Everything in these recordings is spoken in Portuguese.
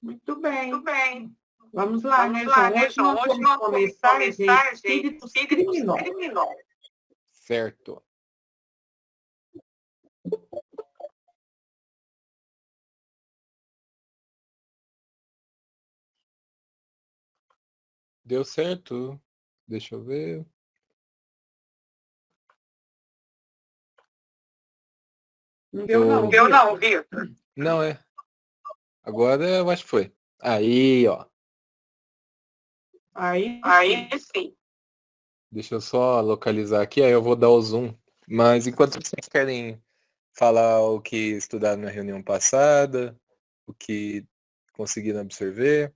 Muito bem. Muito bem. Vamos lá, Vamos né, lá, João? né, Hoje João? nós Hoje vamos nós vamos começar, gente, começar, gente, espíritos espíritos criminosos. criminosos. Certo. Deu certo. Deixa eu ver. Não deu, não, Deu Vitor? não, Vitor. Não, é. Agora eu acho que foi. Aí, ó. Aí Aí sim. sim. Deixa eu só localizar aqui, aí eu vou dar o zoom. Mas enquanto vocês querem falar o que estudaram na reunião passada, o que conseguiram absorver.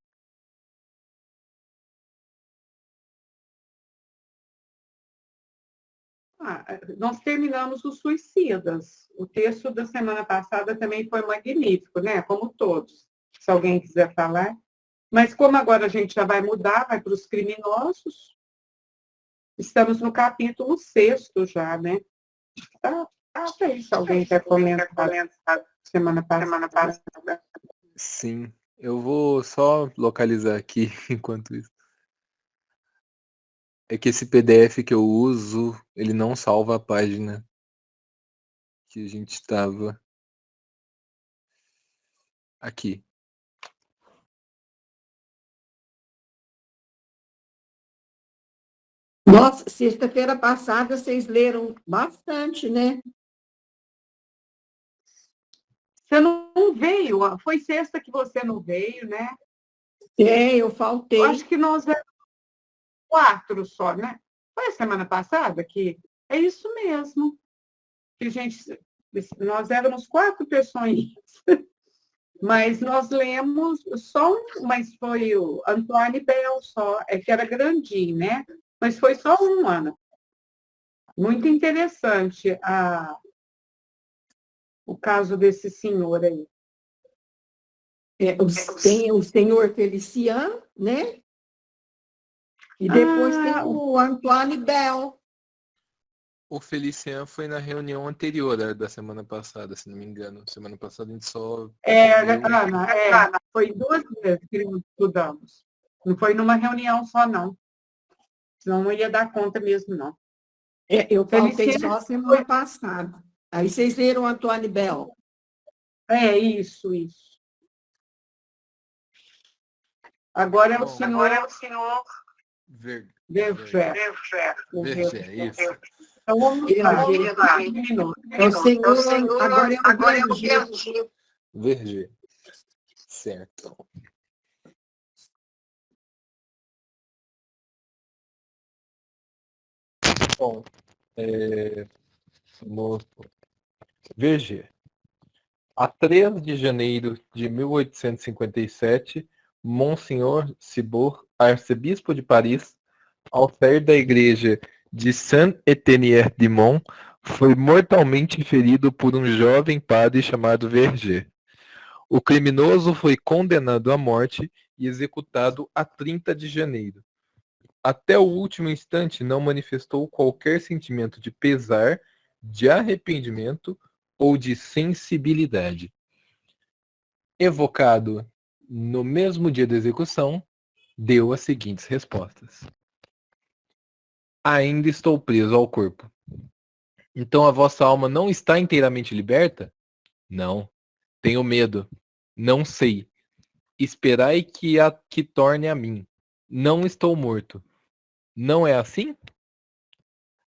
Nós terminamos os suicidas. O texto da semana passada também foi magnífico, né? Como todos, se alguém quiser falar. Mas como agora a gente já vai mudar, vai para os criminosos, estamos no capítulo 6 já, né? Não sei se alguém quer comentar semana passada. Sim, eu vou só localizar aqui enquanto isso. É que esse PDF que eu uso, ele não salva a página que a gente estava aqui. Nossa, sexta-feira passada vocês leram bastante, né? Você não veio, foi sexta que você não veio, né? Eu faltei. Eu acho que nós éramos 4 só, né? Foi a semana passada que é isso mesmo. Que nós éramos 4 pessoas, mas nós lemos só mas foi o Antoine Bell só, é que era grandinho, né? Mas foi só um ano. Muito interessante o caso desse senhor aí. Tem o senhor Feliciano, né? E depois tem o Antoine Bell. O Felician foi na reunião anterior da semana passada, se não me engano. Semana passada a gente só... Ana, foi 2 vezes que nós estudamos. Não foi numa reunião só, não. Senão não ia dar conta mesmo, não. Eu faltei só semana passada. Aí vocês leram o Antoine Bell. Isso. Agora é o senhor Verger, isso. Então vamos lá. É o senhor, agora é o Verger. Verger. Certo. Bom, Verger. A 3 de janeiro de 1857, Monsenhor Cibor, arcebispo de Paris, ao sair da igreja de Saint-Étienne-du-Mont, foi mortalmente ferido por um jovem padre chamado Verger. O criminoso foi condenado à morte e executado a 30 de janeiro. Até o último instante não manifestou qualquer sentimento de pesar, de arrependimento ou de sensibilidade. Evocado no mesmo dia da execução, deu as seguintes respostas. Ainda estou preso ao corpo. Então a vossa alma não está inteiramente liberta? Não. Tenho medo. Não sei. Esperai que torne a mim. Não estou morto. Não é assim?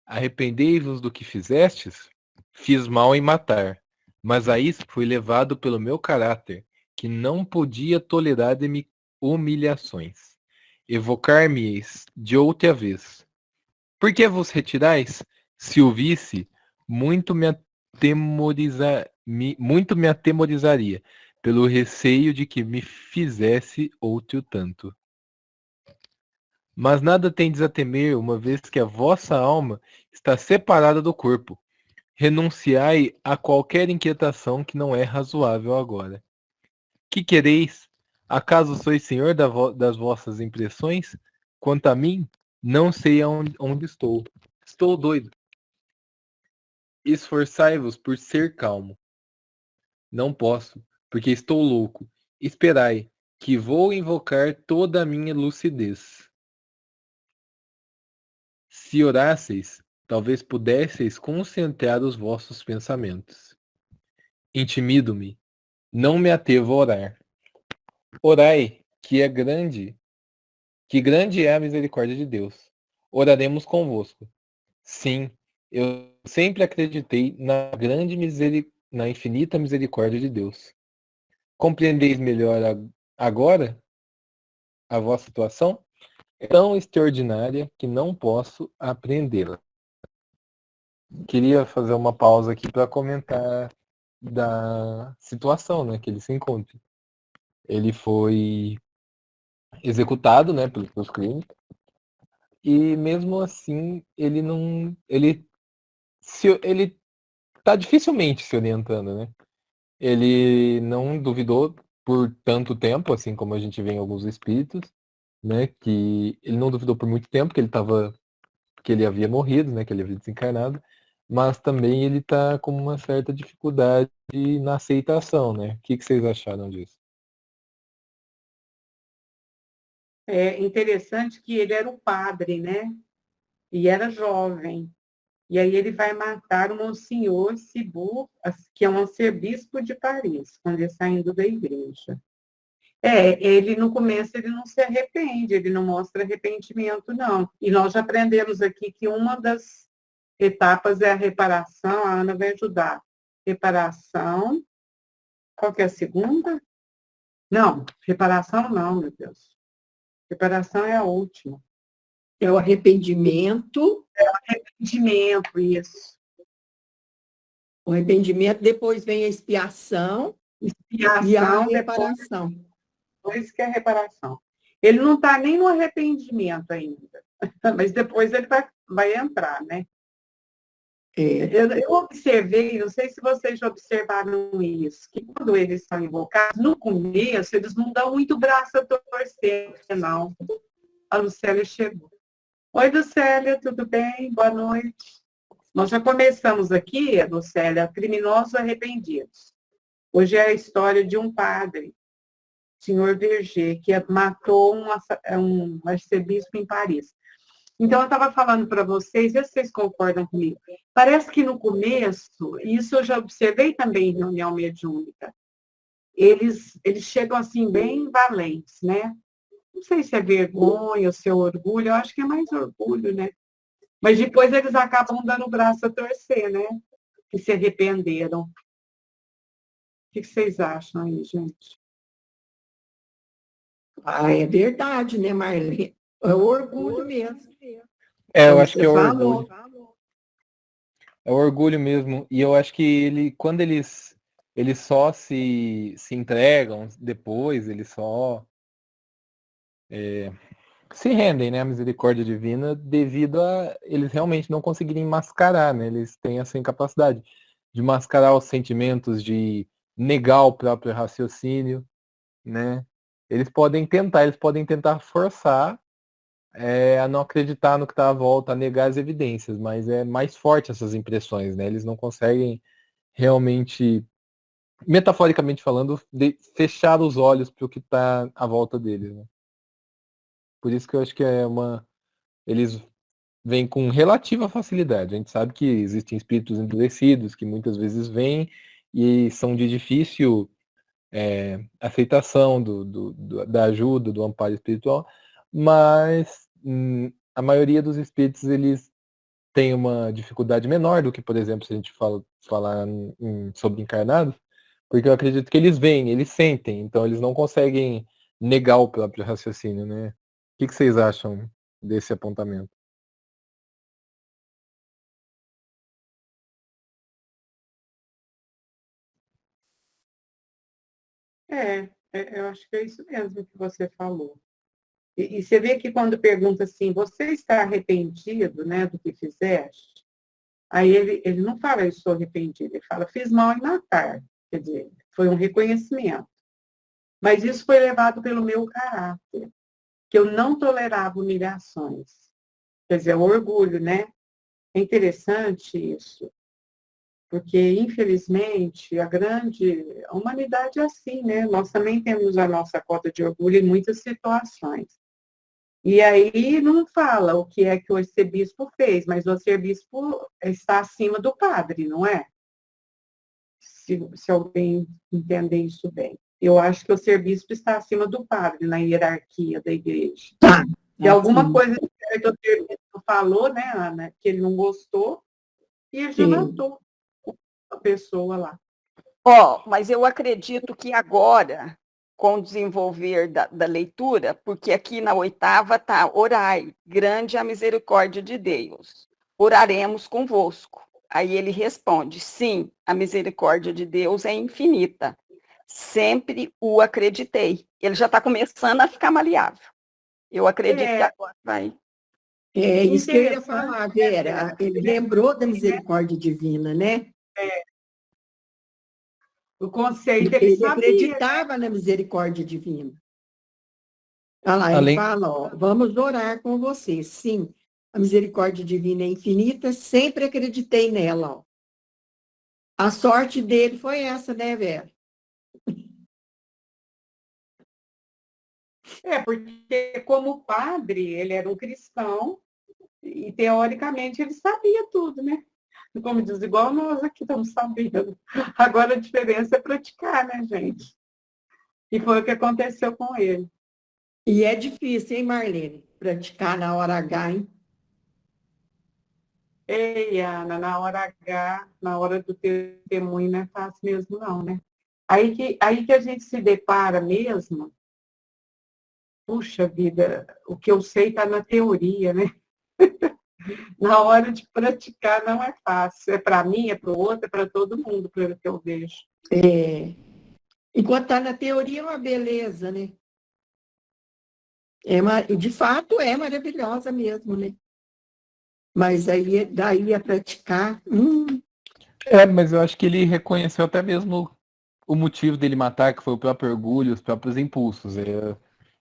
Arrependei-vos do que fizestes? Fiz mal em matar, mas a isso fui levado pelo meu caráter, que não podia tolerar de humilhações. Evocar-me-eis de outra vez. Por que vos retirais? Se o visse, muito me atemorizaria, pelo receio de que me fizesse outro tanto. Mas nada tendes a temer, uma vez que a vossa alma está separada do corpo. Renunciai a qualquer inquietação que não é razoável agora. Que quereis? Acaso sois senhor das vossas impressões? Quanto a mim, não sei onde estou. Estou doido. Esforçai-vos por ser calmo. Não posso, porque estou louco. Esperai, que vou invocar toda a minha lucidez. Se orasseis, talvez pudesseis concentrar os vossos pensamentos. Intimido-me, não me atrevo a orar. Orai, que grande é a misericórdia de Deus. Oraremos convosco. Sim, eu sempre acreditei na infinita misericórdia de Deus. Compreendeis melhor agora a vossa situação? É tão extraordinária que não posso apreendê-la. Queria fazer uma pausa aqui para comentar da situação, né, que ele se encontra. Ele foi executado, né, pelos seus crimes, e mesmo assim ele tá dificilmente se orientando, né? Ele não duvidou por tanto tempo, assim como a gente vê em alguns espíritos, né, que ele não duvidou por muito tempo que ele havia morrido, né, que ele havia desencarnado, mas também ele está com uma certa dificuldade na aceitação, né? O que vocês acharam disso? É interessante que ele era o padre, né? E era jovem. E aí ele vai matar o Monsenhor Cibour, que é um arcebispo de Paris, quando ele saindo da igreja. Ele no começo ele não se arrepende, ele não mostra arrependimento, não. E nós já aprendemos aqui que uma das etapas é a reparação, a Ana vai ajudar. Reparação, qual que é a segunda? Não, reparação não, meu Deus. Reparação é a última. É o arrependimento. Arrependimento, isso. O arrependimento, depois vem a expiação e a Expiação, reparação. depois que é a reparação. Ele não está nem no arrependimento ainda, mas depois ele vai entrar, né? Eu observei, não sei se vocês já observaram isso, que quando eles são invocados, no começo, eles não dão muito braço a torcer, não. A Lucélia chegou. Oi, Lucélia, tudo bem? Boa noite. Nós já começamos aqui, Lucélia, criminosos arrependidos. Hoje é a história de um padre, senhor Verger, que matou um arcebispo em Paris. Então, eu estava falando para vocês, vê se vocês concordam comigo. Parece que no começo, e isso eu já observei também em reunião mediúnica, eles chegam assim bem valentes, né? Não sei se é vergonha ou se é orgulho, eu acho que é mais orgulho, né? Mas depois eles acabam dando o braço a torcer, né? Que se arrependeram. O que vocês acham aí, gente? É verdade, né, Marlene? É o orgulho mesmo. Eu Como acho que você é o falou. orgulho. É o orgulho mesmo. E eu acho que quando eles só se entregam depois, eles só se rendem, né, à misericórdia divina devido a eles realmente não conseguirem mascarar, né? Eles têm essa incapacidade de mascarar os sentimentos, de negar o próprio raciocínio, né? Eles podem tentar forçar a não acreditar no que está à volta, a negar as evidências, mas é mais forte essas impressões, né? Eles não conseguem realmente, metaforicamente falando, fechar os olhos para o que está à volta deles, né? Por isso que eu acho que eles vêm com relativa facilidade. A gente sabe que existem espíritos endurecidos que muitas vezes vêm e são de difícil aceitação da ajuda, do amparo espiritual, mas a maioria dos espíritos eles têm uma dificuldade menor do que, por exemplo, se a gente falar sobre encarnados, porque eu acredito que eles veem, eles sentem, então eles não conseguem negar o próprio raciocínio, né? O que vocês acham desse apontamento? Eu acho que é isso mesmo que você falou. E você vê que quando pergunta assim, você está arrependido, né, do que fizeste? Aí ele não fala, eu estou arrependido, ele fala, fiz mal em matar. Quer dizer, foi um reconhecimento. Mas isso foi levado pelo meu caráter, que eu não tolerava humilhações. Quer dizer, o orgulho, né? É interessante isso. Porque, infelizmente, a humanidade é assim, né? Nós também temos a nossa cota de orgulho em muitas situações. E aí não fala o que é que o arcebispo fez, mas o arcebispo está acima do padre, não é? Se alguém entender isso bem. Eu acho que o arcebispo está acima do padre na hierarquia da igreja. Tá. E alguma coisa que o arcebispo falou, né, Ana, que ele não gostou, e ele já matou a pessoa lá. Mas eu acredito que agora, com o desenvolver da leitura, porque aqui na 8ª está: orai, grande é a misericórdia de Deus, oraremos convosco. Aí ele responde: sim, a misericórdia de Deus é infinita, sempre o acreditei. Ele já está começando a ficar maleável. Eu acredito que agora vai. É isso que eu ia falar, Vera. Ele lembrou da misericórdia divina, né? O conceito Ele sabia. acreditava na misericórdia divina. Olha lá, ele fala, vamos orar com você. Sim, a misericórdia divina é infinita, sempre acreditei nela. Ó. A sorte dele foi essa, né, Vera? Porque como padre, ele era um cristão e, teoricamente, ele sabia tudo, né? Como diz, igual nós aqui estamos sabendo. Agora a diferença é praticar, né, gente? E foi o que aconteceu com ele. E é difícil, hein, Marlene? Praticar na hora H, hein? Ei, Ana, na hora H, na hora do testemunho, não é fácil mesmo, não, né? Aí que a gente se depara mesmo, puxa vida, o que eu sei está na teoria, né? Na hora de praticar não é fácil. É para mim, é para o outro, é para todo mundo, pelo que eu vejo. Enquanto está na teoria, é uma beleza, né? De fato, é maravilhosa mesmo, né? Mas aí, daí a praticar... Mas eu acho que ele reconheceu até mesmo o motivo dele matar, que foi o próprio orgulho, os próprios impulsos.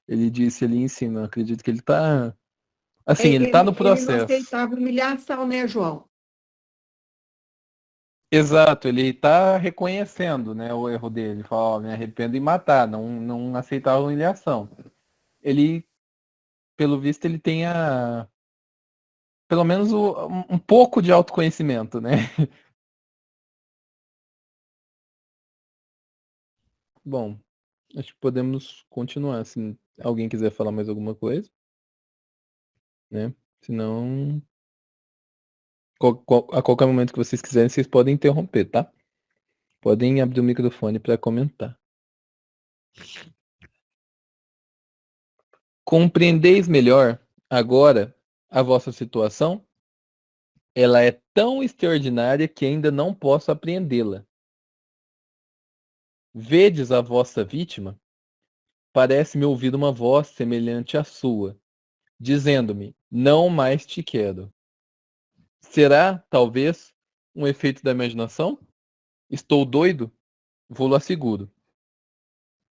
Ele disse ali em cima, acredito que ele está... Assim, ele está no processo. Ele não aceitava humilhação, né, João? Exato, ele está reconhecendo, né, o erro dele. Ele fala, me arrependo em matar, não aceitar a humilhação. Ele, pelo visto, ele tem pelo menos um pouco de autoconhecimento, né? Bom, acho que podemos continuar, se alguém quiser falar mais alguma coisa, né? Senão, a qualquer momento que vocês quiserem, vocês podem interromper, tá? Podem abrir o microfone para comentar. Compreendeis melhor agora a vossa situação? Ela é tão extraordinária que ainda não posso apreendê-la. Vedes a vossa vítima? Parece-me ouvir uma voz semelhante à sua, dizendo-me: não mais te quero. Será, talvez, um efeito da imaginação? Estou doido? Vou-lo asseguro.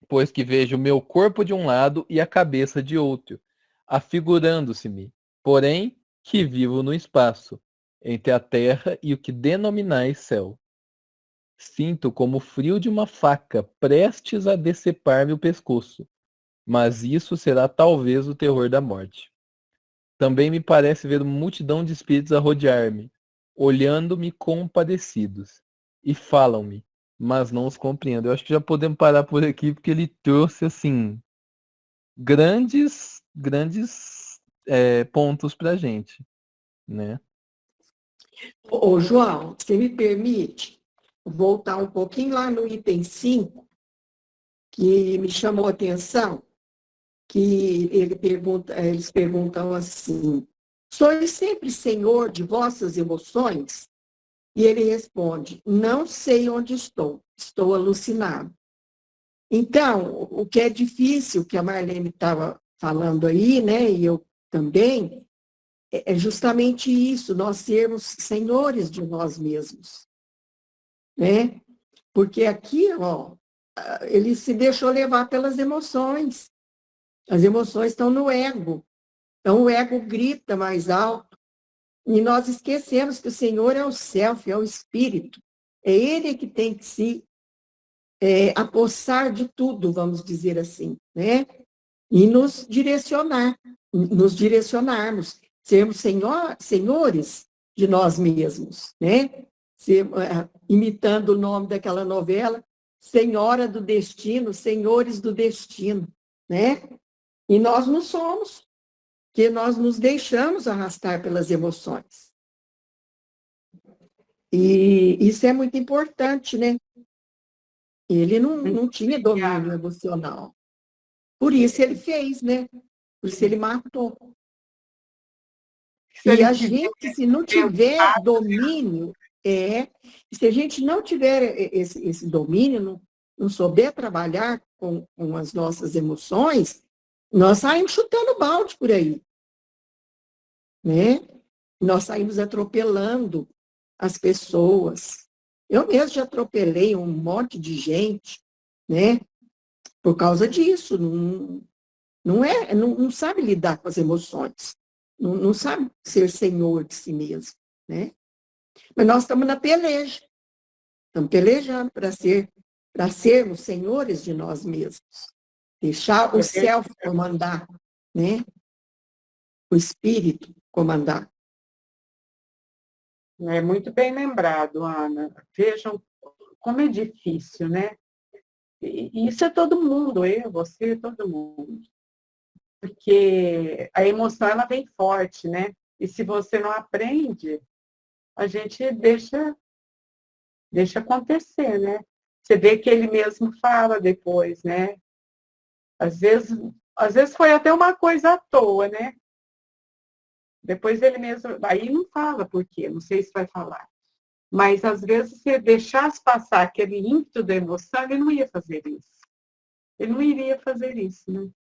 Pois que vejo o meu corpo de um lado e a cabeça de outro, afigurando-se-me, porém, que vivo no espaço, entre a terra e o que denominais céu. Sinto como o frio de uma faca prestes a decepar-me o pescoço, mas isso será talvez o terror da morte. Também me parece ver uma multidão de espíritos a rodear-me, olhando-me compadecidos, e falam-me, mas não os compreendo. Eu acho que já podemos parar por aqui, porque ele trouxe, assim, grandes pontos pra gente, né? Ô, João, você me permite voltar um pouquinho lá no item 5, que me chamou a atenção, que eles perguntam assim, sois sempre senhor de vossas emoções? E ele responde, não sei onde estou alucinado. Então, o que é difícil, que a Marlene estava falando aí, né, e eu também, é justamente isso, nós sermos senhores de nós mesmos, né? Porque aqui, ó, ele se deixou levar pelas emoções. As emoções estão no ego. Então, o ego grita mais alto. E nós esquecemos que o Senhor é o self, é o espírito. É ele que tem que se apossar de tudo, vamos dizer assim, né? E nos direcionarmos, sermos senhores de nós mesmos, né? Imitando o nome daquela novela, Senhora do Destino, Senhores do Destino, né? E nós não somos, porque nós nos deixamos arrastar pelas emoções. E isso é muito importante, né? Ele não tinha domínio emocional. Por isso ele fez, né? Por isso ele matou. E a gente, se não tiver domínio, se a gente não tiver esse domínio, não souber trabalhar com as nossas emoções, nós saímos chutando balde por aí, né? Nós saímos atropelando as pessoas. Eu mesmo já atropelei um monte de gente, né? Por causa disso, não sabe lidar com as emoções, não sabe ser senhor de si mesmo, né? Mas nós estamos na peleja, estamos pelejando para sermos senhores de nós mesmos, deixar o self comandar, né? O espírito comandar. É muito bem lembrado, Ana. Vejam como é difícil, né? E isso é todo mundo, eu, você, todo mundo. Porque a emoção, ela vem forte, né? E se você não aprende, a gente deixa acontecer, né? Você vê que ele mesmo fala depois, né? Às vezes foi até uma coisa à toa, né? Depois ele mesmo, aí não fala por quê, não sei se vai falar. Mas às vezes se deixasse passar aquele ímpeto da emoção, ele não ia fazer isso. Ele não iria fazer isso, né?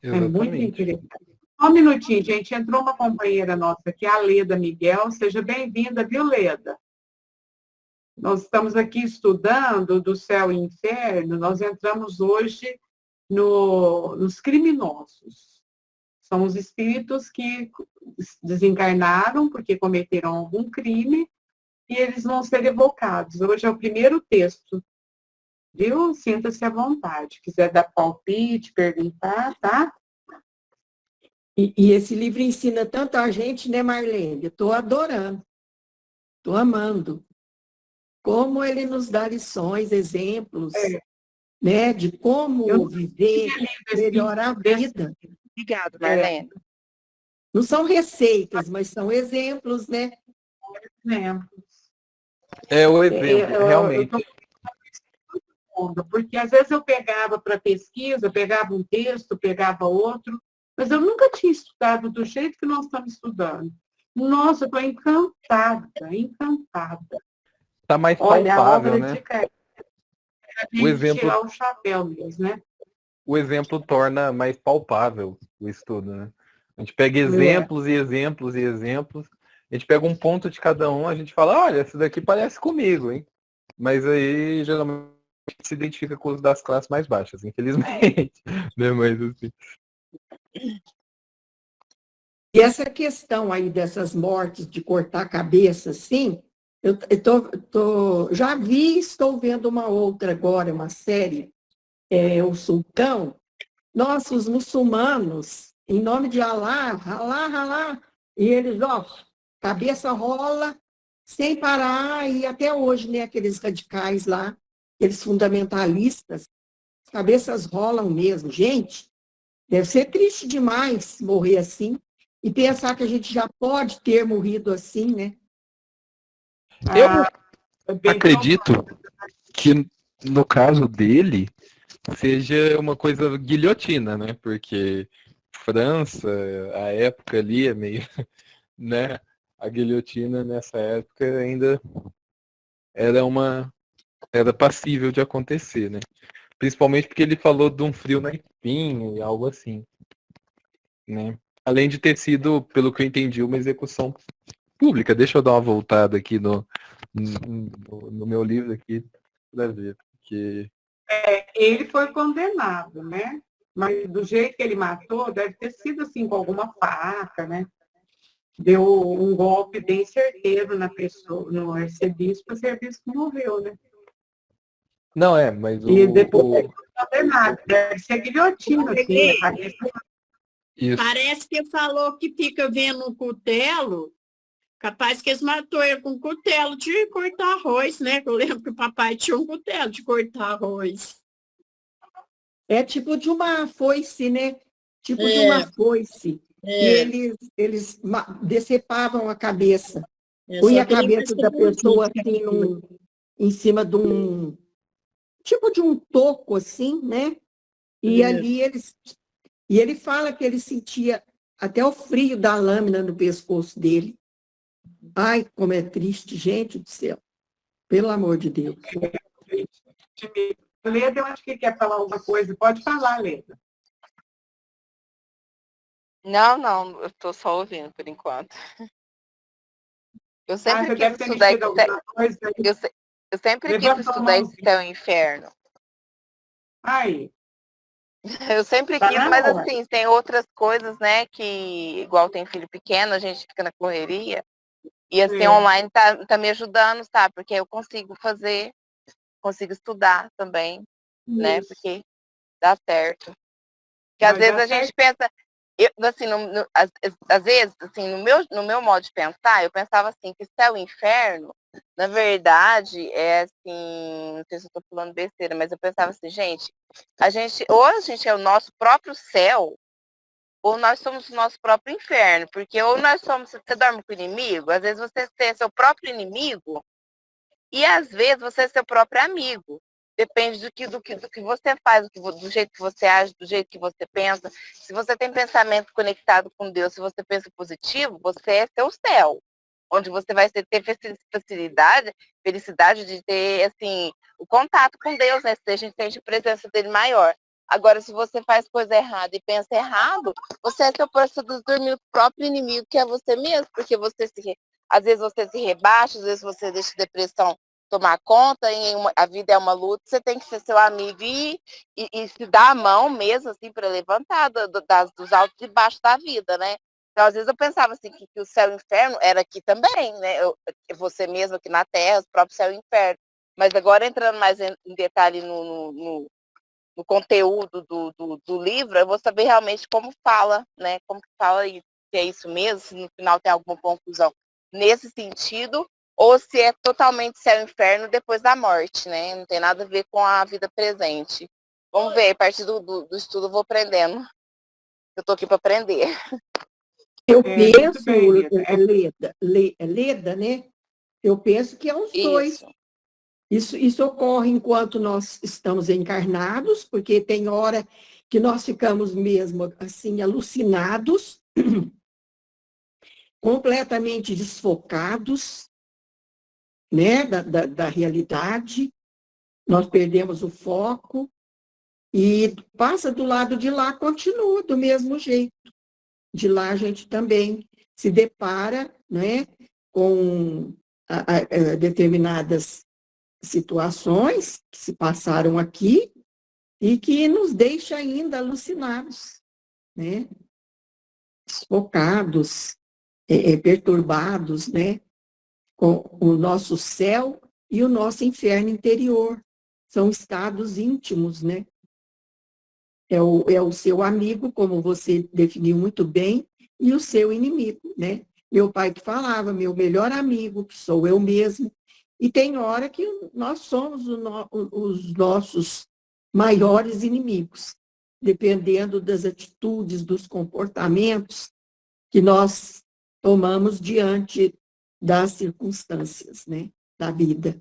Exatamente. É muito interessante. Só um minutinho, gente. Entrou uma companheira nossa aqui, a Leda Miguel. Seja bem-vinda, viu, Leda? Nós estamos aqui estudando do céu e inferno. Nós entramos hoje nos criminosos. São os espíritos que desencarnaram porque cometeram algum crime e eles vão ser evocados. Hoje é o primeiro texto, viu? Sinta-se à vontade. Quiser dar palpite, perguntar, tá? E esse livro ensina tanto a gente, né, Marlene? Eu estou adorando, estou amando. Como ele nos dá lições, exemplos, né, de como viver, melhorar a vida. Obrigada, Marlene. Não são receitas, mas são exemplos, né? Exemplos. É o exemplo, realmente. Porque às vezes eu pegava para pesquisa, pegava um texto, pegava outro, mas eu nunca tinha estudado do jeito que nós estamos estudando. Nossa, eu estou encantada, encantada. Está mais Olha, palpável, a obra né? de Kardec, O exemplo, tirar o chapéu mesmo, né? o exemplo torna mais palpável o estudo, né? A gente pega exemplos e exemplos e exemplos, a gente pega um ponto de cada um, a gente fala, olha, esse daqui parece comigo, hein? Mas aí, geralmente, se identifica com os das classes mais baixas, infelizmente. Né? Mas, assim... E essa questão aí dessas mortes de cortar a cabeça, assim, já vi, estou vendo uma outra agora, uma série, O Sultão. Nossa, os muçulmanos, em nome de Alá, Alá, Alá, e eles, ó, cabeça rola sem parar, e até hoje, né, aqueles radicais lá, aqueles fundamentalistas, cabeças rolam mesmo. Gente, deve ser triste demais morrer assim, e pensar que a gente já pode ter morrido assim, né? Eu acredito que, no caso dele, seja uma coisa guilhotina, né? Porque França, a época ali é meio, né? A guilhotina nessa época ainda era passível de acontecer, né? Principalmente porque ele falou de um frio na espinha e algo assim, né? Além de ter sido, pelo que eu entendi, uma execução pública. Deixa eu dar uma voltada aqui no meu livro aqui para ver, porque ele foi condenado, né? Mas do jeito que ele matou, deve ter sido assim, com alguma faca, né? deu um golpe bem certeiro na pessoa, no arcebispo morreu, né? Não, mas E depois não fazer nada, deve ser guilhotina, assim, a cabeça. Isso. Parece que falou que fica vendo um cutelo, capaz que eles matou ele com um cutelo de cortar arroz, né? Eu lembro que o papai tinha um cutelo de cortar arroz. É tipo de uma foice, né? Tipo de uma foice. E eles decepavam a cabeça. Punha a cabeça da pessoa assim em cima de um tipo de um toco, assim, né? E ali ele fala que ele sentia até o frio da lâmina no pescoço dele. Ai, como é triste, gente do céu. Pelo amor de Deus. Leda, eu acho que quer falar alguma coisa. Pode falar, Leda. Não, eu estou só ouvindo por enquanto. Eu sempre quis estudar eu sempre quis estudar esse céu e inferno. Aí. Eu sempre quis, mas assim, tem outras coisas, né, que igual tem filho pequeno, a gente fica na correria. E assim, online tá me ajudando, sabe? Porque eu consigo fazer, consigo estudar também, né? Porque dá certo. Porque às vezes a gente pensa, assim, às vezes, assim, no meu modo de pensar, eu pensava assim, que céu e inferno, na verdade, é assim, não sei se eu tô falando besteira, mas eu pensava assim, gente, ou a gente é o nosso próprio céu, ou nós somos o nosso próprio inferno, porque ou nós somos, você dorme com o inimigo, às vezes você é seu próprio inimigo, e às vezes você é seu próprio amigo. Depende do que você faz, do jeito que você age, do jeito que você pensa. Se você tem pensamento conectado com Deus, se você pensa positivo, você é seu céu. Onde você vai ter felicidade de ter, assim, o contato com Deus, né? Se a gente sente a presença dele maior. Agora, se você faz coisa errada e pensa errado, você é seu próprio inimigo, que é você mesmo, porque às vezes você se rebaixa, às vezes você deixa a depressão tomar conta, a vida é uma luta, você tem que ser seu amigo e se dar a mão mesmo, assim, para levantar dos altos e baixos da vida, né? Então, às vezes eu pensava assim, que o céu e o inferno era aqui também, né? Você mesmo aqui na Terra, o próprio céu e o inferno. Mas agora, entrando mais em detalhe no conteúdo do livro, eu vou saber realmente como fala, né? Como que fala isso, se é isso mesmo, se no final tem alguma conclusão nesse sentido, ou se é totalmente céu e inferno depois da morte, né? Não tem nada a ver com a vida presente. Vamos ver, a partir do estudo eu vou aprendendo. Eu estou aqui para aprender. Eu penso, Leda, né? Eu penso que é os dois. Isso ocorre enquanto nós estamos encarnados, porque tem hora que nós ficamos mesmo assim alucinados, completamente desfocados, né, da realidade. Nós perdemos o foco e passa do lado de lá, continua do mesmo jeito. De lá a gente também se depara, né, com determinadas situações que se passaram aqui e que nos deixa ainda alucinados, né? Focados, perturbados, né? Com o nosso céu e o nosso inferno interior. São estados íntimos, né? É o seu amigo, como você definiu muito bem, e o seu inimigo, né? Meu pai que falava, meu melhor amigo, que sou eu mesmo. E tem hora que nós somos os nossos maiores inimigos, dependendo das atitudes, dos comportamentos que nós tomamos diante das circunstâncias, né, da vida.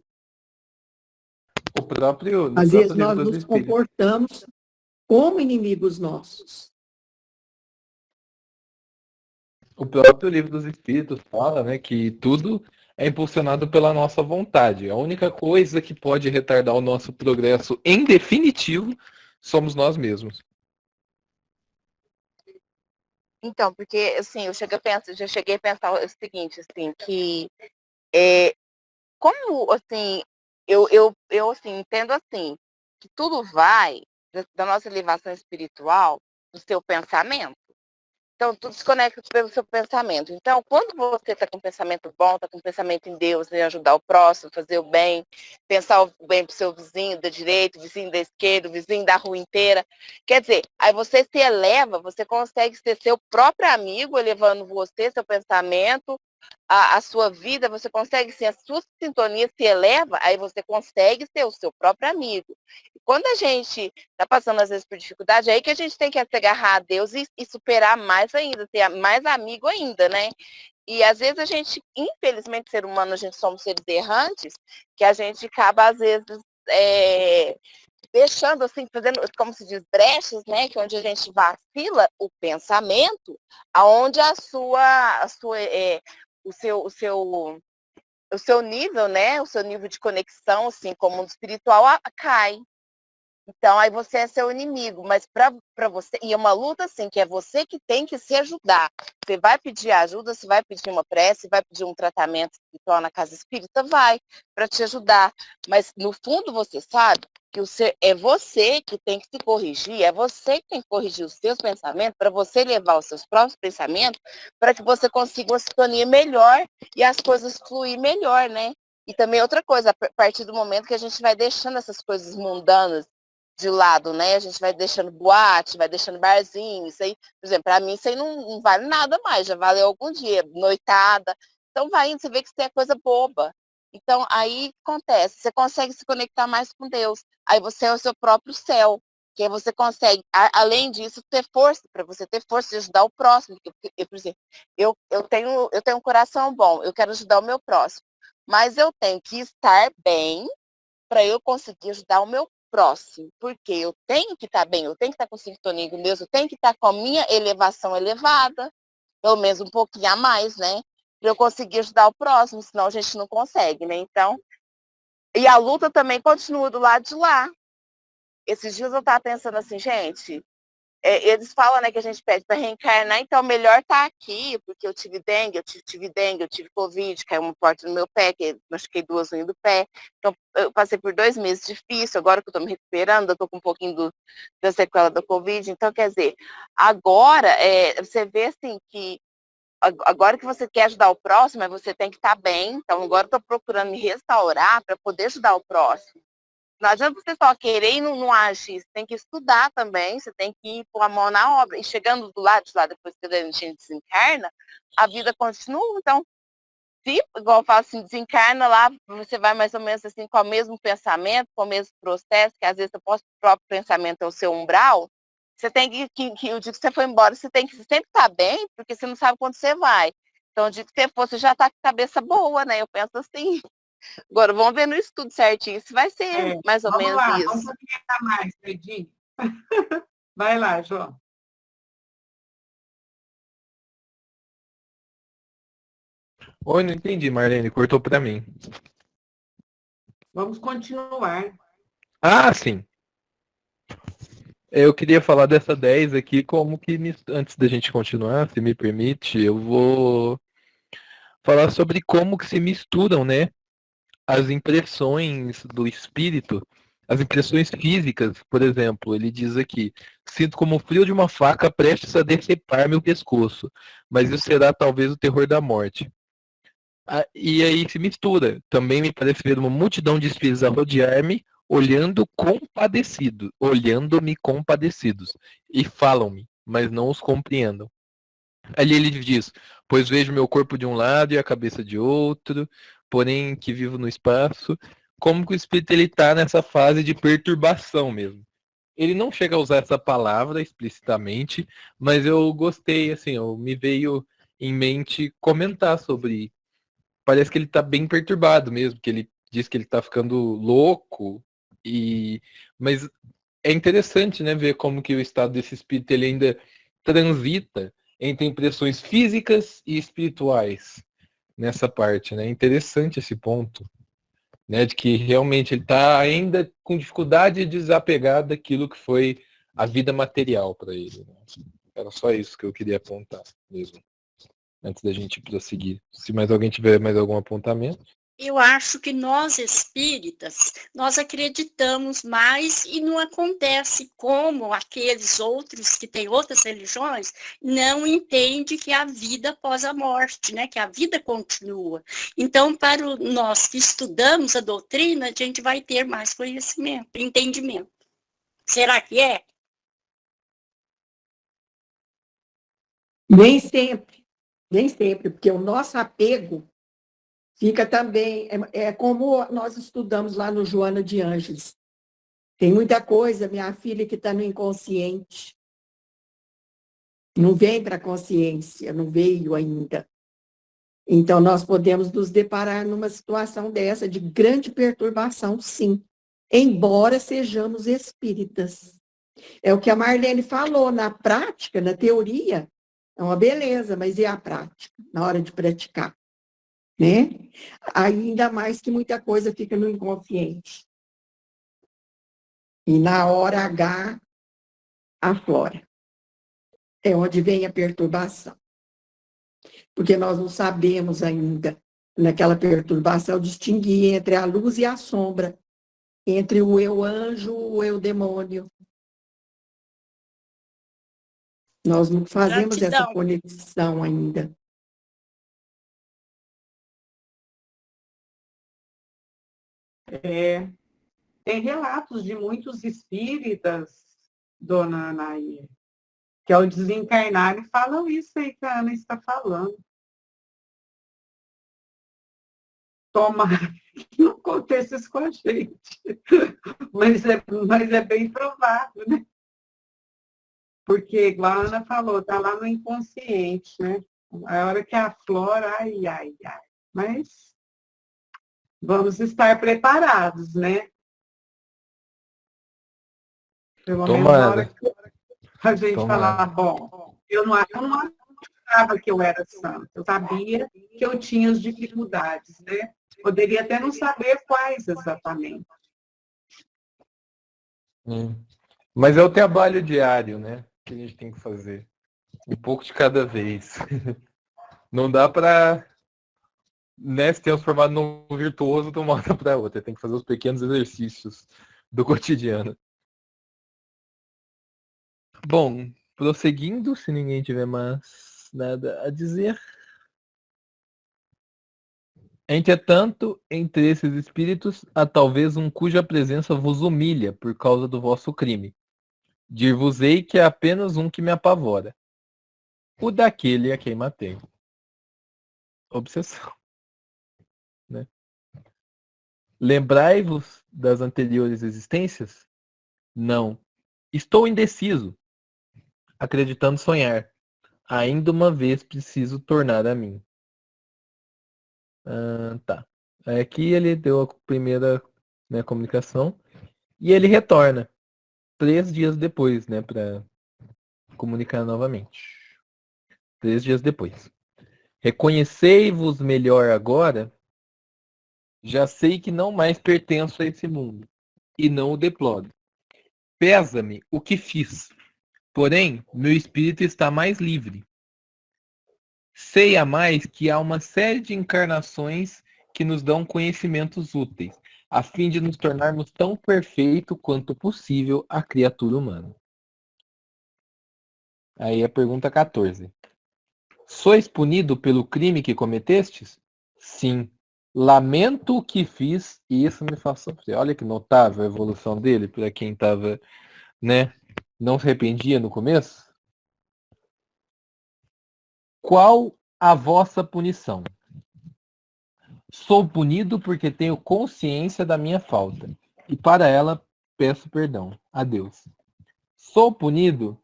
Às vezes nós nos comportamos como inimigos nossos. O próprio Livro dos Espíritos fala, né, que tudo é impulsionado pela nossa vontade. A única coisa que pode retardar o nosso progresso em definitivo somos nós mesmos. Então, porque assim, já cheguei a pensar o seguinte, assim, que como assim, eu assim, entendo assim, que tudo vai da nossa elevação espiritual do seu pensamento. Então, tudo se conecta pelo seu pensamento. Então, quando você está com um pensamento bom, está com um pensamento em Deus, em ajudar o próximo, fazer o bem, pensar o bem para o seu vizinho da direita, o vizinho da esquerda, o vizinho da rua inteira, quer dizer, aí você se eleva, você consegue ser seu próprio amigo, elevando você, seu pensamento, a sua vida, você consegue ser, a sua sintonia se eleva, aí você consegue ser o seu próprio amigo. E quando a gente está passando, às vezes, por dificuldade, é aí que a gente tem que se agarrar a Deus e superar mais ainda, ter mais amigo ainda, né? E às vezes a gente, infelizmente, ser humano, a gente somos seres errantes, que a gente acaba, às vezes, deixando, assim, fazendo, como se diz, brechas, né? Que é onde a gente vacila o pensamento, aonde o seu nível, né? O seu nível de conexão, assim, com o mundo espiritual cai. Então, aí você é seu inimigo, mas para você, e é uma luta assim, que é você que tem que se ajudar. Você vai pedir ajuda, você vai pedir uma prece, vai pedir um tratamento espiritual na casa espírita, vai, para te ajudar. Mas, no fundo, você sabe que é você que tem que se corrigir, é você que tem que corrigir os seus pensamentos, para você levar os seus próprios pensamentos, para que você consiga uma sintonia melhor e as coisas fluir melhor, né? E também outra coisa, a partir do momento que a gente vai deixando essas coisas mundanas de lado, né? A gente vai deixando boate, vai deixando barzinho, isso aí, por exemplo, para mim isso aí não vale nada mais, já valeu algum dia, noitada. Então vai indo, você vê que isso é coisa boba. Então aí acontece, você consegue se conectar mais com Deus. Aí você é o seu próprio céu, que aí você consegue, além disso, ter força, para você ter força de ajudar o próximo. Por exemplo, eu tenho um coração bom, eu quero ajudar o meu próximo, mas eu tenho que estar bem para eu conseguir ajudar o meu próximo, porque eu tenho que estar bem, eu tenho que estar com sintonia com Deus, eu tenho que estar com a minha elevação elevada, pelo menos um pouquinho a mais, né? Para eu conseguir ajudar o próximo, senão a gente não consegue, né? Então, e a luta também continua do lado de lá. Esses dias eu estava pensando assim, gente, eles falam, né, que a gente pede para reencarnar, então melhor tá aqui, porque eu tive dengue, eu tive Covid, caiu uma porta no meu pé, que machuquei 2 unhas do pé. Então, eu passei por 2 meses difíceis, agora que eu tô me recuperando, eu tô com um pouquinho da sequela da Covid. Então, quer dizer, agora, você vê assim que agora que você quer ajudar o próximo, você tem que estar bem. Então, agora eu tô procurando me restaurar para poder ajudar o próximo. Não adianta você só querer e não agir. Você tem que estudar também, você tem que pôr a mão na obra. E chegando do lado de lá, depois que a gente desencarna, a vida continua. Então, se, igual eu falo assim, desencarna lá, você vai mais ou menos assim, com o mesmo pensamento, com o mesmo processo, que às vezes o próprio pensamento é o seu umbral. Você tem que o dia que você for embora, você tem que sempre estar bem, porque você não sabe quando você vai. Então, o dia que você for, você já está com a cabeça boa, né? Eu penso assim. Agora, vamos ver no estudo certinho se vai ser mais ou Vamos menos lá, vamos isso. orientar mais, Edinho. Vai lá, João. Oi, não entendi, Marlene, cortou para mim. Vamos continuar. Ah, sim. Eu queria falar dessa 10 aqui, como que antes da gente continuar, se me permite, eu vou falar sobre como que se misturam, né, as impressões do espírito, as impressões físicas, por exemplo, ele diz aqui: sinto como o frio de uma faca prestes a decepar meu pescoço, mas isso será talvez o terror da morte. E aí se mistura. Também me parece ver uma multidão de espíritos a rodear-me, olhando-me compadecidos, e falam-me, mas não os compreendam. Ali ele diz: pois vejo meu corpo de um lado e a cabeça de outro, porém que vivo no espaço. Como que o espírito ele está nessa fase de perturbação mesmo. Ele não chega a usar essa palavra explicitamente, mas eu gostei, assim, me veio em mente comentar sobre. Parece que ele está bem perturbado mesmo, que ele diz que ele está ficando louco, mas é interessante, né, ver como que o estado desse espírito ele ainda transita entre impressões físicas e espirituais nessa parte, né? É interessante esse ponto, né, de que realmente ele está ainda com dificuldade de desapegar daquilo que foi a vida material para ele, né? Era só isso que eu queria apontar mesmo, antes da gente prosseguir. Se mais alguém tiver mais algum apontamento. Eu acho que nós espíritas, nós acreditamos mais e não acontece como aqueles outros que têm outras religiões não entendem que há vida após a morte, né? Que a vida continua. Então, para nós que estudamos a doutrina, a gente vai ter mais conhecimento, entendimento. Será que é? Nem sempre, porque o nosso apego fica também, é como nós estudamos lá no Joana de Ângeles. Tem muita coisa, minha filha, que está no inconsciente. Não vem para a consciência, não veio ainda. Então, nós podemos nos deparar numa situação dessa, de grande perturbação, sim. Embora sejamos espíritas. É o que a Marlene falou, na prática, na teoria, é uma beleza, mas e a prática, na hora de praticar? Né? Ainda mais que muita coisa fica no inconsciente. E na hora H, aflora. É onde vem a perturbação. Porque nós não sabemos ainda, naquela perturbação, distinguir entre a luz e a sombra, entre o eu anjo e o eu demônio. Nós não fazemos Gratidão. essa conexão ainda. Tem relatos de muitos espíritas, dona Anaí, que ao desencarnarem falam isso aí que a Ana está falando. Tomara que não aconteça isso com a gente. Mas é bem provável, né? Porque, igual a Ana falou, está lá no inconsciente, né? A hora que aflora, ai, ai, ai. Mas vamos estar preparados, né? Pelo menos na hora que a gente falar, bom, eu não achava que eu era santa, eu sabia que eu tinha as dificuldades, né? Poderia até não saber quais exatamente. Mas é o trabalho diário, né? Que a gente tem que fazer. Um pouco de cada vez. Não dá para, né, se transformar num virtuoso de uma hora para outra. Tem que fazer os pequenos exercícios do cotidiano. Bom, prosseguindo, se ninguém tiver mais nada a dizer. Entretanto, entre esses espíritos, há talvez um cuja presença vos humilha por causa do vosso crime. Dir-vos-ei que é apenas um que me apavora. O daquele a quem matei. Obsessão. Né? Lembrai-vos das anteriores existências? Não. Estou indeciso, acreditando sonhar. Ainda uma vez preciso tornar a mim. Tá. Aqui ele deu a primeira, né, comunicação e ele retorna 3 dias depois, né, para comunicar novamente. 3 dias depois. Reconhecei-vos melhor agora. Já sei que não mais pertenço a esse mundo e não o deploro. Pesa-me o que fiz. Porém, meu espírito está mais livre. Sei a mais que há uma série de encarnações que nos dão conhecimentos úteis, a fim de nos tornarmos tão perfeito quanto possível a criatura humana. Aí a pergunta 14. Sois punido pelo crime que cometestes? Sim. Lamento o que fiz e isso me faz sofrer. Olha que notável a evolução dele para quem estava, né, não se arrependia no começo. Qual a vossa punição? Sou punido porque tenho consciência da minha falta e para ela peço perdão a Deus. Sou punido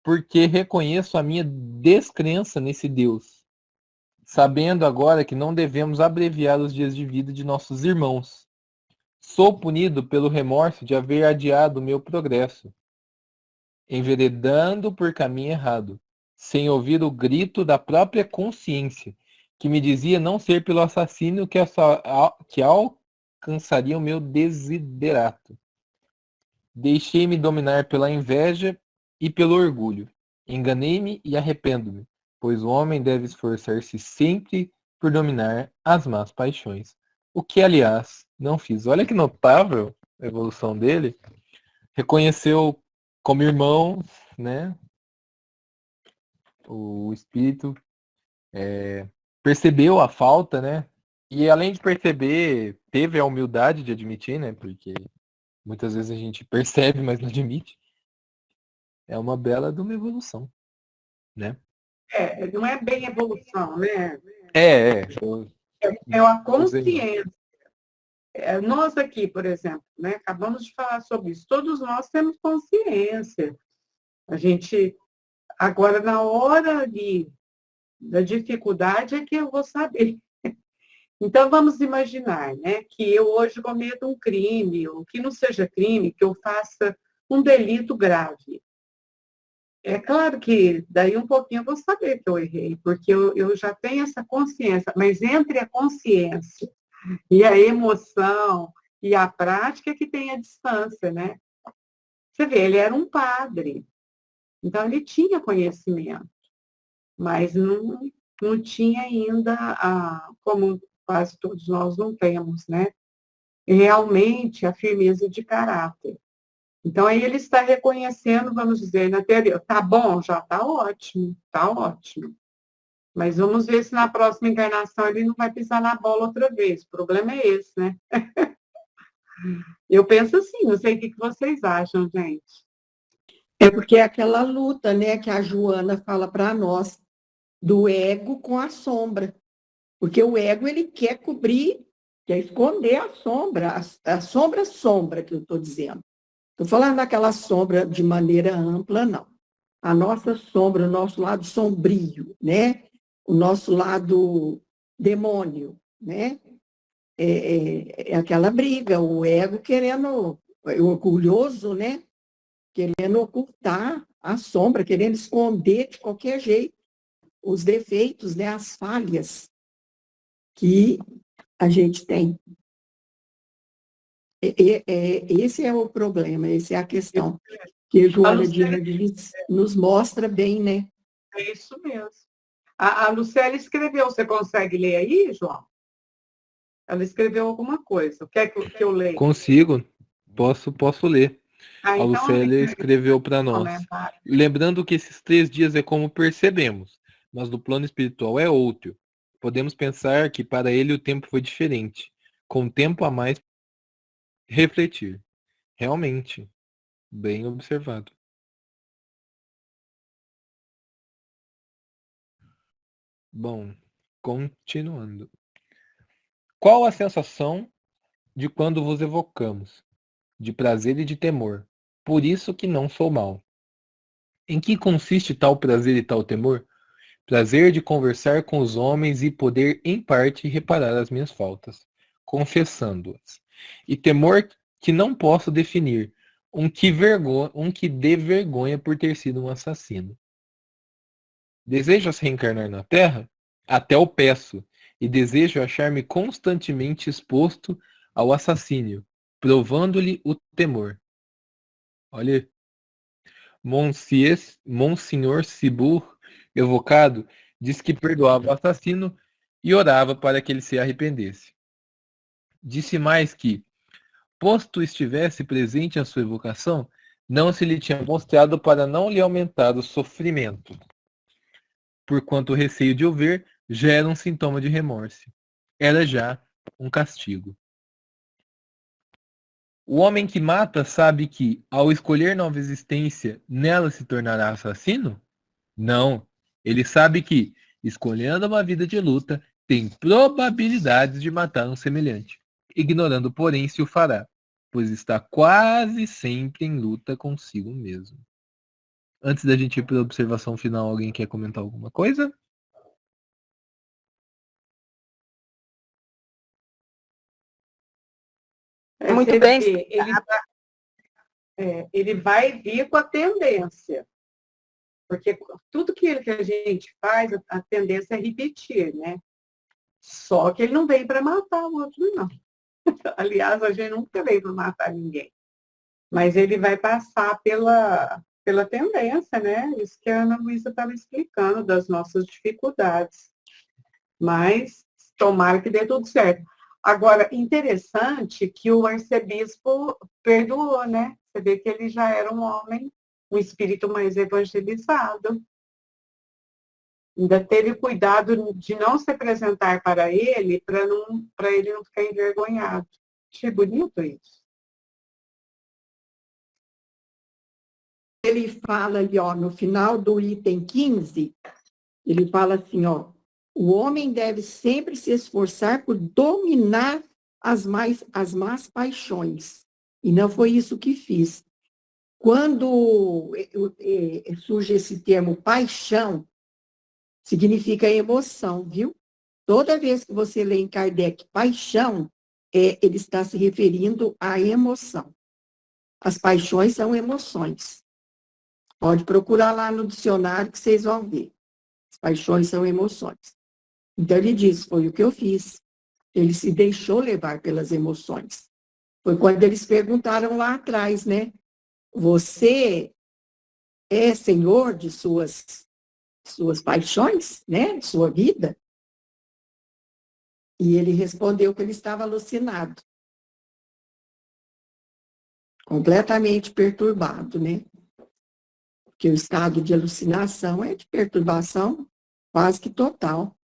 porque reconheço a minha descrença nesse Deus, sabendo agora que não devemos abreviar os dias de vida de nossos irmãos. Sou punido pelo remorso de haver adiado o meu progresso, enveredando por caminho errado, sem ouvir o grito da própria consciência, que me dizia não ser pelo assassínio que alcançaria o meu desiderato. Deixei-me dominar pela inveja e pelo orgulho. Enganei-me e arrependo-me, pois o homem deve esforçar-se sempre por dominar as más paixões. O que, aliás, não fiz. Olha que notável a evolução dele. Reconheceu como irmão, né? O espírito percebeu a falta, né? E além de perceber, teve a humildade de admitir, né? Porque muitas vezes a gente percebe, mas não admite. É uma bela de uma evolução, né? Não é bem evolução, né? Eu É a usei mal. consciência. Nós aqui, por exemplo, né, acabamos de falar sobre isso. Todos nós temos consciência. A gente, agora, na hora da dificuldade, é que eu vou saber. Então, vamos imaginar, né, que eu hoje cometo um crime, ou que não seja crime, que eu faça um delito grave. É claro que daí um pouquinho eu vou saber que eu errei, porque eu já tenho essa consciência, mas entre a consciência e a emoção e a prática que tem a distância, né? Você vê, ele era um padre, então ele tinha conhecimento, mas não tinha ainda, como quase todos nós não temos, né? Realmente a firmeza de caráter. Então, aí ele está reconhecendo, vamos dizer, na teoria, tá bom, já está ótimo, tá ótimo. Mas vamos ver se na próxima encarnação ele não vai pisar na bola outra vez. O problema é esse, né? Eu penso assim, não sei o que vocês acham, gente. É porque é aquela luta, né, que a Joana fala para nós, do ego com a sombra. Porque o ego, ele quer cobrir, quer esconder a sombra, a sombra que eu estou dizendo. Estou falando daquela sombra de maneira ampla, não. A nossa sombra, o nosso lado sombrio, né? O nosso lado demônio, né? É aquela briga, o ego querendo, o orgulhoso, né? Querendo ocultar a sombra, querendo esconder de qualquer jeito os defeitos, né? As falhas que a gente tem. Esse é o problema, essa é a questão que a Joana de Ângeles nos mostra bem, né? É isso mesmo. A Lucélia escreveu, você consegue ler aí, João? Ela escreveu alguma coisa. Quer que eu leia? Consigo, posso ler. A Então, Lucélia escreveu para nós. comentário. Lembrando que esses 3 dias é como percebemos, mas no plano espiritual é outro. Podemos pensar que para ele o tempo foi diferente, com tempo a mais refletir. Realmente, bem observado. Bom, continuando. Qual a sensação de quando vos evocamos? De prazer e de temor. Por isso que não sou mal. Em que consiste tal prazer e tal temor? Prazer de conversar com os homens e poder, em parte, reparar as minhas faltas, confessando-as. E temor que não posso definir, um que dê vergonha por ter sido um assassino. Desejas reencarnar na Terra? Até o peço, e desejo achar-me constantemente exposto ao assassínio, provando-lhe o temor. Olha, Monsenhor Cibur, evocado, disse que perdoava o assassino e orava para que ele se arrependesse. Disse mais que, posto estivesse presente a sua evocação, não se lhe tinha mostrado para não lhe aumentar o sofrimento, porquanto o receio de o ver já era um sintoma de remorso. Era já um castigo. O homem que mata sabe que, ao escolher nova existência, nela se tornará assassino? Não. Ele sabe que, escolhendo uma vida de luta, tem probabilidades de matar um semelhante, ignorando, porém, se o fará, pois está quase sempre em luta consigo mesmo. Antes da gente ir para a observação final, alguém quer comentar alguma coisa? Muito bem. Ele vai vir com a tendência. Porque tudo que a gente faz, a tendência é repetir, né? Só que ele não veio para matar o outro, não. Aliás, a gente nunca veio para matar ninguém. Mas ele vai passar pela tendência, né? Isso que a Ana Luísa estava explicando, das nossas dificuldades. Mas Tomara que dê tudo certo. Agora, interessante que o arcebispo perdoou, né? Você vê que ele já era um homem, um espírito mais evangelizado. Ainda teve cuidado de não se apresentar para ele, para ele não ficar envergonhado. Achei bonito isso. Ele fala ali, ó, no final do item 15, ele fala assim, ó, o homem deve sempre se esforçar por dominar as más paixões. E não foi isso que fiz. Quando surge esse termo paixão, significa emoção, viu? Toda vez que você lê em Kardec paixão, ele está se referindo à emoção. As paixões são emoções. Pode procurar lá no dicionário que vocês vão ver. As paixões são emoções. Então ele diz, foi o que eu fiz. Ele se deixou levar pelas emoções. Foi quando eles perguntaram lá atrás, né? Você é senhor de suas paixões, né? De sua vida? E ele respondeu que ele estava alucinado. Completamente perturbado, né? Porque o estado de alucinação é de perturbação quase que total.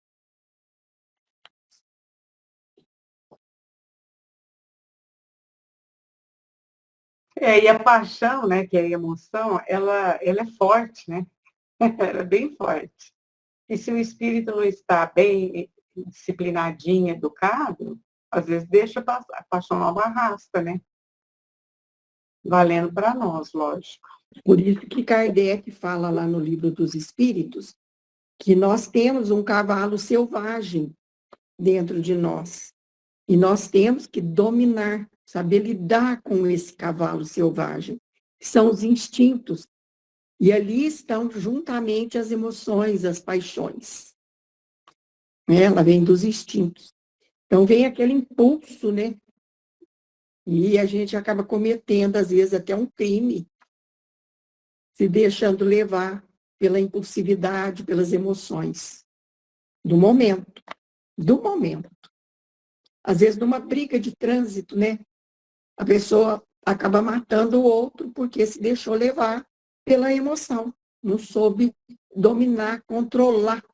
E a paixão, né, que é a emoção, ela é forte, né? Ela é bem forte. E se o espírito não está bem disciplinadinho, educado, às vezes deixa passar. A paixão não arrasta, né? Valendo para nós, lógico. Por isso que Kardec fala lá no Livro dos Espíritos que nós temos um cavalo selvagem dentro de nós. E nós temos que dominar, saber lidar com esse cavalo selvagem. São os instintos. E ali estão juntamente as emoções, as paixões. Ela vem dos instintos. Então vem aquele impulso, né? E a gente acaba cometendo, às vezes, até um crime, se deixando levar pela impulsividade, pelas emoções do momento. Do momento. Às vezes, numa briga de trânsito, né? A pessoa acaba matando o outro porque se deixou levar pela emoção. Não soube dominar, controlar,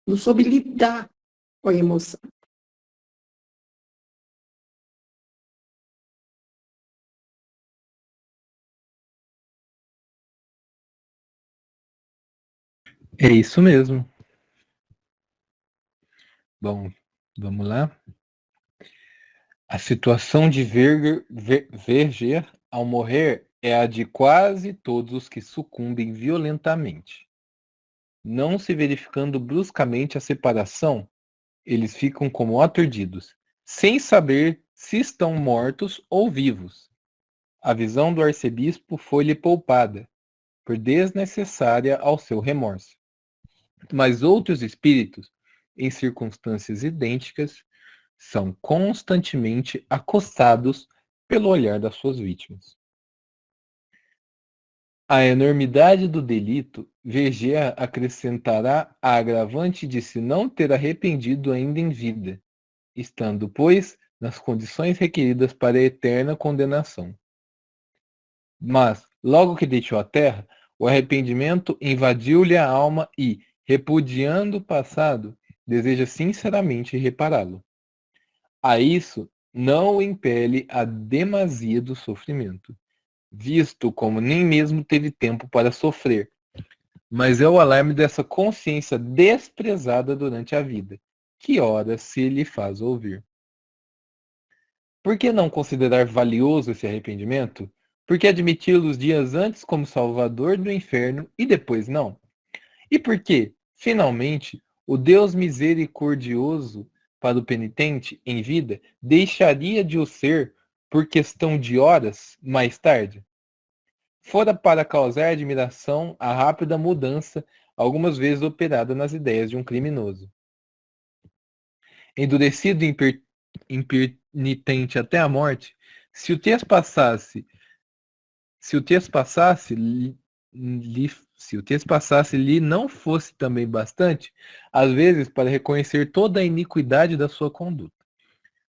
não soube lidar com a emoção. É isso mesmo. Bom, vamos lá. A situação de Verger ao morrer é a de quase todos os que sucumbem violentamente. Não se verificando bruscamente a separação, eles ficam como aturdidos, sem saber se estão mortos ou vivos. A visão do arcebispo foi-lhe poupada, por desnecessária ao seu remorso. Mas outros espíritos, em circunstâncias idênticas, são constantemente acossados pelo olhar das suas vítimas. A enormidade do delito, Verger acrescentará a agravante de se não ter arrependido ainda em vida, estando, pois, nas condições requeridas para a eterna condenação. Mas, logo que deixou a terra, o arrependimento invadiu-lhe a alma e, repudiando o passado, deseja sinceramente repará-lo. A isso não o impele a demasia do sofrimento, visto como nem mesmo teve tempo para sofrer, mas é o alarme dessa consciência desprezada durante a vida, que ora se lhe faz ouvir. Por que não considerar valioso esse arrependimento? Por que admiti-lo os dias antes como salvador do inferno e depois não? E por que, finalmente, o Deus misericordioso para o penitente em vida deixaria de o ser por questão de horas mais tarde? Fora para causar admiração a rápida mudança algumas vezes operada nas ideias de um criminoso. Endurecido e impenitente até a morte, se o texto passasse, lhe se o trespassasse lhe não fosse também bastante, às vezes para reconhecer toda a iniquidade da sua conduta.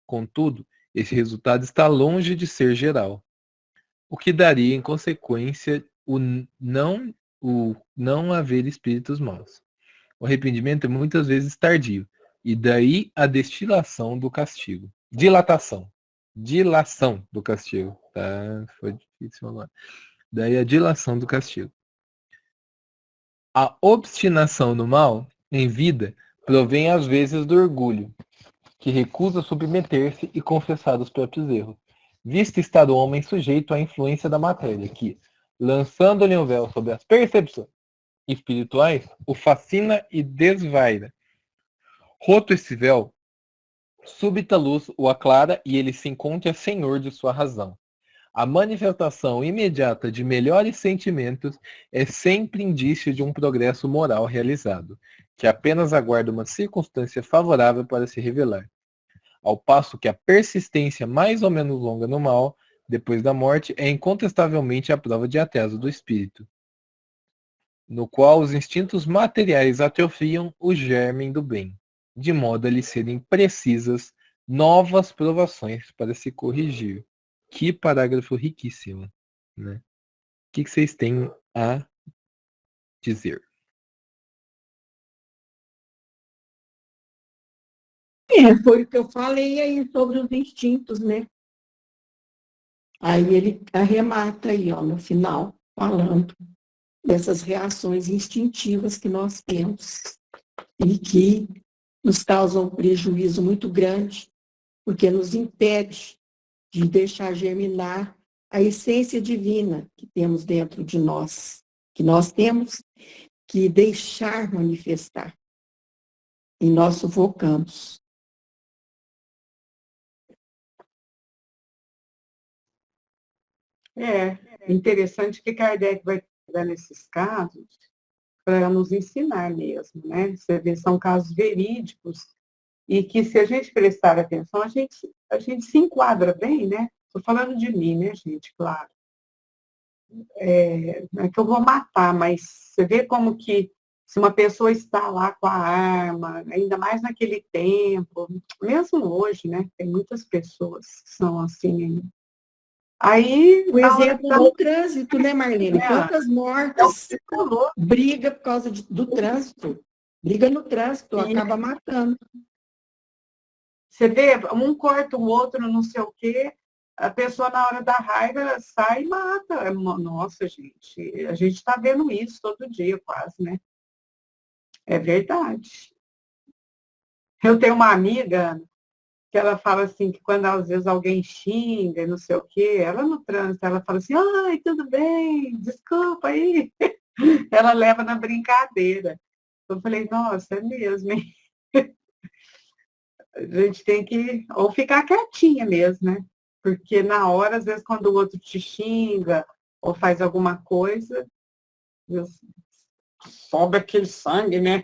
Contudo, esse resultado está longe de ser geral, o que daria, em consequência, o não haver espíritos maus. O arrependimento é muitas vezes tardio, e daí a destilação do castigo. Dilação do castigo. Tá? Foi difícil agora. Daí a dilação do castigo. A obstinação no mal, em vida, provém às vezes do orgulho, que recusa submeter-se e confessar os próprios erros. Visto estar o homem sujeito à influência da matéria, que, lançando-lhe um véu sobre as percepções espirituais, o fascina e desvaira. Roto esse véu, súbita luz o aclara e ele se encontra senhor de sua razão. A manifestação imediata de melhores sentimentos é sempre indício de um progresso moral realizado, que apenas aguarda uma circunstância favorável para se revelar. Ao passo que a persistência mais ou menos longa no mal, depois da morte, é incontestavelmente a prova de atraso do espírito, no qual os instintos materiais atrofiam o germe do bem, de modo a lhe serem precisas novas provações para se corrigir. Que parágrafo riquíssimo, né? O que vocês têm a dizer? Foi o que eu falei aí sobre os instintos, né? Aí ele arremata aí, ó, no final, falando dessas reações instintivas que nós temos e que nos causam um prejuízo muito grande, porque nos impede de deixar germinar a essência divina que temos dentro de nós, que nós temos que deixar manifestar. E nós sufocamos. É interessante que Kardec vai pegar nesses casos para nos ensinar mesmo, né? Você vê, são casos verídicos e que, se a gente prestar atenção, a gente se enquadra bem, né? Estou falando de mim, né, gente? Claro. Não é que eu vou matar, mas você vê como que, se uma pessoa está lá com a arma, ainda mais naquele tempo, mesmo hoje, né? Tem muitas pessoas que são assim ainda. Aí, O exemplo no trânsito, né, Marlene? Quantas mortes, falou. briga por causa do trânsito. Briga no trânsito, acaba matando. Você vê, um corta o outro, não sei o quê, a pessoa, na hora da raiva, sai e mata. Nossa, gente, a gente está vendo isso todo dia, quase, né? É verdade. Eu tenho uma amiga que ela fala assim, que quando às vezes alguém xinga, não sei o quê, ela no trânsito, ela fala assim, ai, tudo bem, desculpa aí. Ela leva na brincadeira. Eu falei, nossa, é mesmo, hein? A gente tem que ou ficar quietinha mesmo, né? Porque na hora, às vezes, quando o outro te xinga ou faz alguma coisa, sobe aquele sangue, né?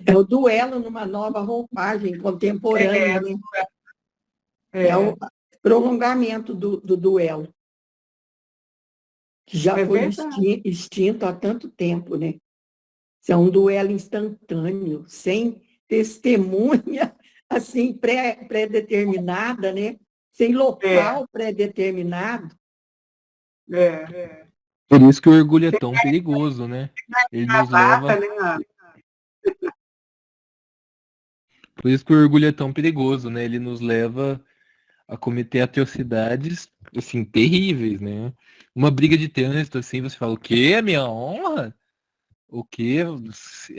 É o duelo numa nova roupagem contemporânea, né? É o prolongamento do duelo, que já foi extinto há tanto tempo, né? Isso é um duelo instantâneo, sem testemunha, assim, pré-determinada, né? Sem local pré-determinado. Por isso que o orgulho é tão perigoso, né? Ele nos leva... Por isso que o orgulho é tão perigoso, né? Ele nos leva a cometer atrocidades, assim, terríveis, né? Uma briga de trânsito, assim, você fala, o quê? É minha honra? O quê?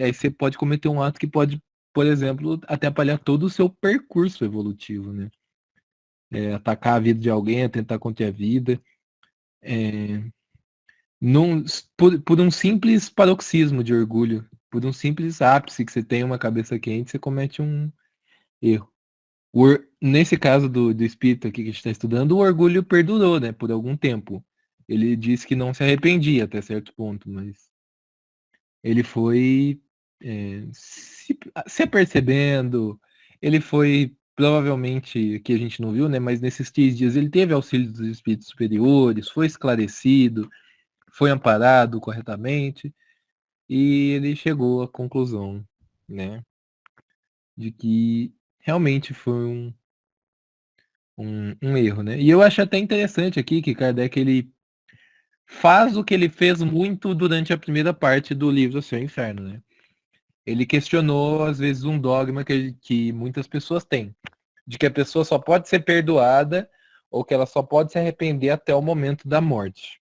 Aí você pode cometer um ato que pode, por exemplo, atrapalhar todo o seu percurso evolutivo, né? Atacar a vida de alguém, tentar conter a vida. Por um simples paroxismo de orgulho, por um simples ápice que você tem uma cabeça quente, você comete um erro. Nesse caso do espírito aqui que a gente está estudando, o orgulho perdurou, né, por algum tempo. Ele disse que não se arrependia até certo ponto, mas ele foi se apercebendo, ele foi, provavelmente, que a gente não viu, né, mas nesses 3 dias ele teve auxílio dos espíritos superiores, foi esclarecido, foi amparado corretamente, e ele chegou à conclusão, né, de que realmente foi um erro, né? E eu acho até interessante aqui que Kardec ele faz o que ele fez muito durante a primeira parte do livro O Céu e o Inferno, né? Ele questionou, às vezes, um dogma que muitas pessoas têm, de que a pessoa só pode ser perdoada ou que ela só pode se arrepender até o momento da morte,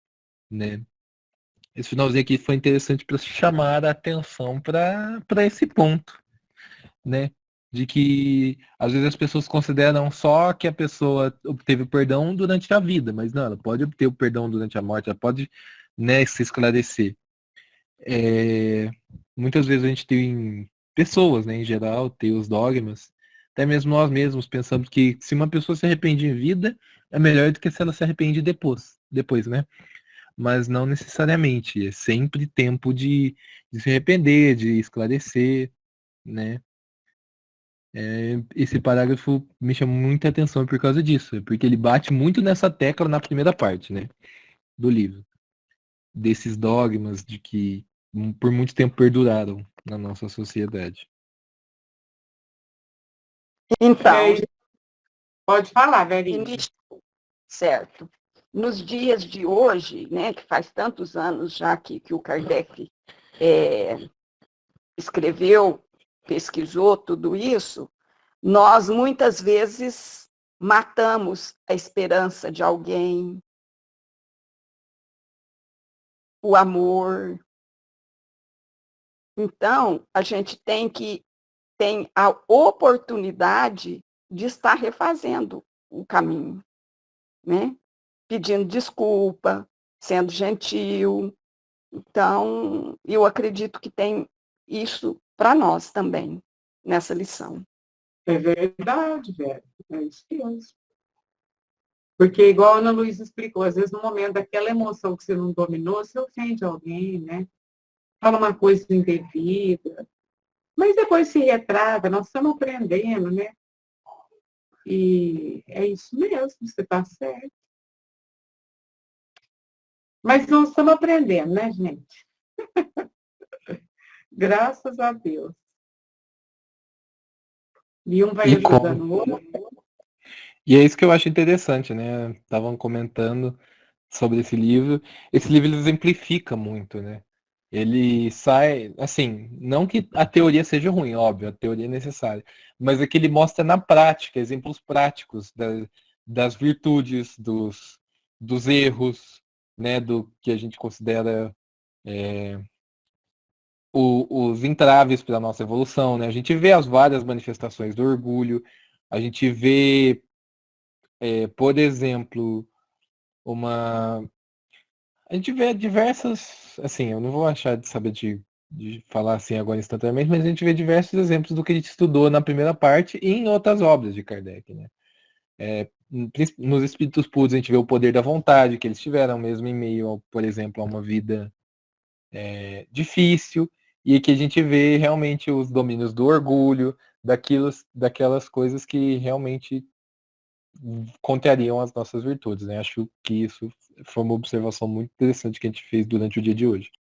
né? Esse finalzinho aqui foi interessante para chamar a atenção para esse ponto, né? De que às vezes as pessoas consideram só que a pessoa obteve o perdão durante a vida, mas não, ela pode obter o perdão durante a morte, ela pode, né, se esclarecer. Muitas vezes a gente tem pessoas, né, em geral, tem os dogmas, até mesmo nós mesmos pensamos que se uma pessoa se arrepende em vida, é melhor do que se ela se arrepende depois, né? Mas não necessariamente, é sempre tempo de se arrepender, de esclarecer, né? Esse parágrafo me chamou muita atenção por causa disso, porque ele bate muito nessa tecla na primeira parte, né, do livro, desses dogmas de que por muito tempo perduraram na nossa sociedade. Então, Pode falar, Verinha. certo. Nos dias de hoje, né, que faz tantos anos já que o Kardec escreveu, pesquisou tudo isso, nós muitas vezes matamos a esperança de alguém, o amor. Então, a gente tem a oportunidade de estar refazendo o caminho, né? Pedindo desculpa, sendo gentil. Então, eu acredito que tem isso para nós também, nessa lição. É verdade, velho. É isso mesmo. Porque, igual a Ana Luísa explicou, às vezes no momento daquela emoção que você não dominou, você ofende alguém, né? Fala uma coisa indevida. Mas depois se retrata, nós estamos aprendendo, né? E é isso mesmo, você está certo. Mas nós estamos aprendendo, né, gente? Graças a Deus. E um vai ajudando o outro. E é isso que eu acho interessante, né? Estavam comentando sobre esse livro. Esse livro ele exemplifica muito, né? Ele sai, assim, não que a teoria seja ruim, óbvio, a teoria é necessária, mas é que ele mostra na prática, exemplos práticos das virtudes, dos erros, né? Do que a gente considera os entraves para a nossa evolução, né? A gente vê as várias manifestações do orgulho, a gente vê, por exemplo, a gente vê diversas, assim, eu não vou achar de saber de falar assim agora instantaneamente, mas a gente vê diversos exemplos do que a gente estudou na primeira parte e em outras obras de Kardec, né? Nos Espíritos Puros a gente vê o poder da vontade que eles tiveram mesmo em meio, por exemplo, a uma vida difícil, e que a gente vê realmente os domínios do orgulho, daquelas coisas que realmente contrariam as nossas virtudes, né? Acho que isso foi uma observação muito interessante que a gente fez durante o dia de hoje.